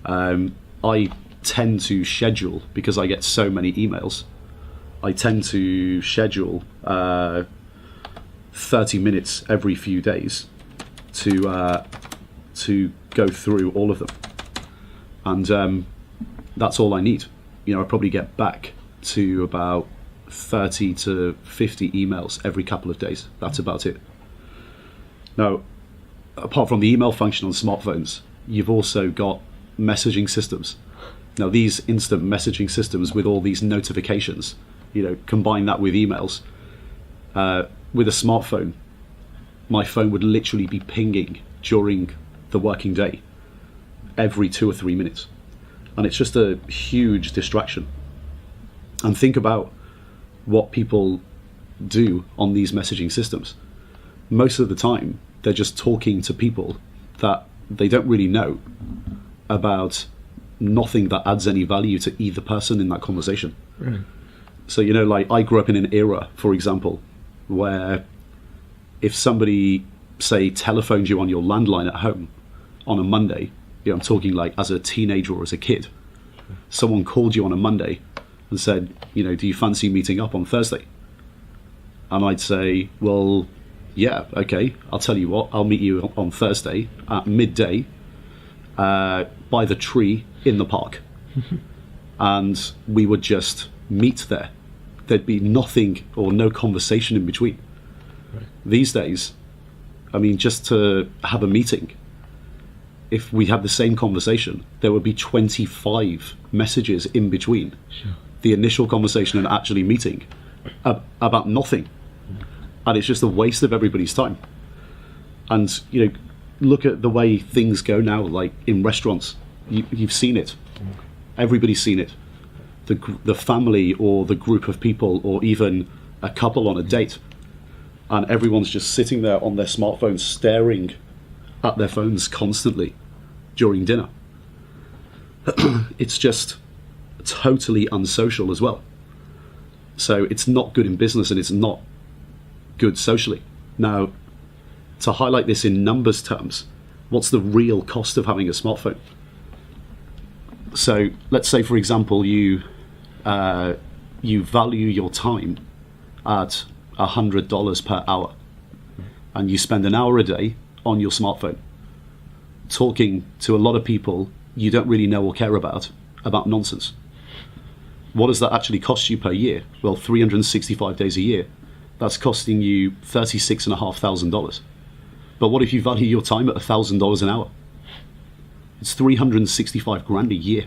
I tend to schedule, because I get so many emails, I tend to schedule 30 minutes every few days to go through all of them. And that's all I need. I probably get back to about 30 to 50 emails every couple of days. That's about it. Now, apart from the email function on smartphones, you've also got messaging systems. Now, these instant messaging systems with all these notifications, combine that with emails. With a smartphone, my phone would literally be pinging during the working day every 2 or 3 minutes. And it's just a huge distraction. And think about what people do on these messaging systems. Most of the time, they're just talking to people that they don't really know about nothing that adds any value to either person in that conversation. Right. So, like I grew up in an era, for example, where if somebody, say, telephoned you on your landline at home on a Monday, I'm talking like as a teenager or as a kid, someone called you on a Monday and said, do you fancy meeting up on Thursday? And I'd say, well, yeah, okay, I'll tell you what, I'll meet you on Thursday at midday by the tree in the park. And we would just meet there. There'd be nothing or no conversation in between. Right. These days, just to have a meeting, if we had the same conversation, there would be 25 messages in between the initial conversation and actually meeting about nothing. And it's just a waste of everybody's time. And, look at the way things go now, like in restaurants. You've seen it. Everybody's seen it. The family or the group of people or even a couple on a date. And everyone's just sitting there on their smartphones staring at their phones constantly during dinner. It's just totally unsocial as well. So it's not good in business and it's not good socially. Now, to highlight this in numbers terms, what's the real cost of having a smartphone? So let's say, for example, you value your time at $100 per hour, and you spend an hour a day on your smartphone talking to a lot of people you don't really know or care about nonsense. What does that actually cost you per year? Well, 365 days a year. That's costing you $36,500. But what if you value your time at $1,000 an hour? It's 365 grand a year.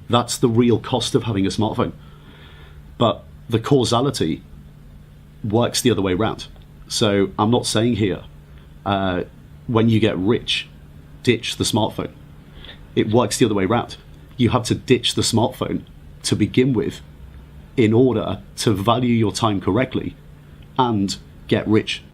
That's the real cost of having a smartphone. But the causality works the other way around. So I'm not saying here, when you get rich, ditch the smartphone. It works the other way around. You have to ditch the smartphone to begin with in order to value your time correctly and get rich